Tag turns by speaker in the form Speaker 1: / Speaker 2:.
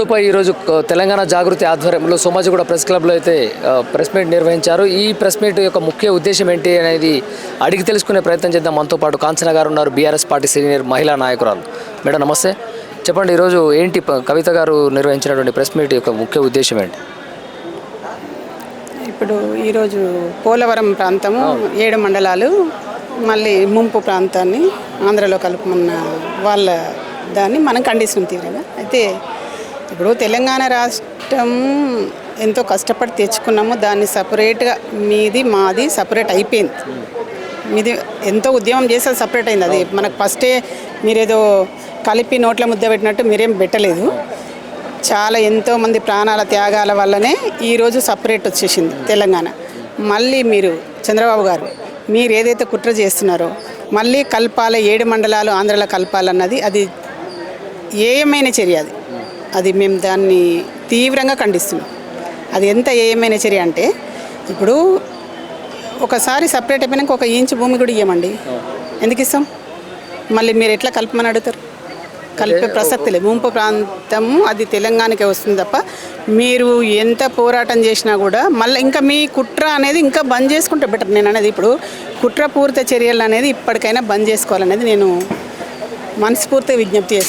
Speaker 1: పోడుపై ఈరోజు తెలంగాణ జాగృతి ఆధ్వర్యంలో సోమాజిగూడ ప్రెస్ క్లబ్లో అయితే ప్రెస్ మీట్ నిర్వహించారు. ఈ ప్రెస్ మీట్ యొక్క ముఖ్య ఉద్దేశం ఏంటి అనేది అడిగి తెలుసుకునే ప్రయత్నం చేద్దాం. మనతో పాటు కాంచన గారు ఉన్నారు, బీఆర్ఎస్ పార్టీ సీనియర్ మహిళా నాయకురాలు. మేడం నమస్తే, చెప్పండి ఈరోజు ఏంటి కవిత గారు నిర్వహించినటువంటి ప్రెస్ మీట్ యొక్క ముఖ్య ఉద్దేశం ఏంటి?
Speaker 2: ఇప్పుడు ఈరోజు పోలవరం ప్రాంతము 7 మండలాలు మళ్ళీ ముంపు ప్రాంతాన్ని ఆంధ్రలో కలుపుమన్న వాళ్ళ దాన్ని మనం ఖండిస్తున్నాం తీవ్రంగా. అయితే ఇప్పుడు తెలంగాణ రాష్ట్రం ఎంతో కష్టపడి తెచ్చుకున్నాము, దాన్ని సపరేట్గా మీది మాది సపరేట్ అయిపోయింది. మీది ఎంతో ఉద్యమం చేసి అది సపరేట్ అయింది. అది మనకు ఫస్టే మీరేదో కలిపి నోట్ల ముద్ద పెట్టినట్టు మీరేం పెట్టలేదు. చాలా ఎంతోమంది ప్రాణాల త్యాగాల వల్లనే ఈరోజు సపరేట్ వచ్చేసింది తెలంగాణ. మళ్ళీ మీరు చంద్రబాబు గారు మీరు ఏదైతే కుట్ర చేస్తున్నారో మళ్ళీ కలపాలి, 7 మండలాలు ఆంధ్రలో కలపాలన్నది అది ఏయమైన చర్య. అది మేము దాన్ని తీవ్రంగా ఖండిస్తున్నాం. అది ఎంత ఏయమైన చర్య అంటే ఇప్పుడు ఒకసారి సపరేట్ అయిపోయినాక 1 ఇంచు భూమి కూడా ఇవ్వమండి, ఎందుకు ఇస్తాం? మళ్ళీ మీరు ఎట్లా కలపమని అడుగుతారు? కలిపే ప్రసక్తి లేదు. ముంపు ప్రాంతము అది తెలంగాణకే వస్తుంది తప్ప మీరు ఎంత పోరాటం చేసినా కూడా మళ్ళీ ఇంకా మీ కుట్ర అనేది ఇంకా బంద్ చేసుకుంటే బెటర్. నేను అనేది ఇప్పుడు కుట్రపూరిత చర్యలు అనేది ఇప్పటికైనా బంద్ చేసుకోవాలనేది నేను మనస్ఫూర్తిగా విజ్ఞప్తి చేస్తాను.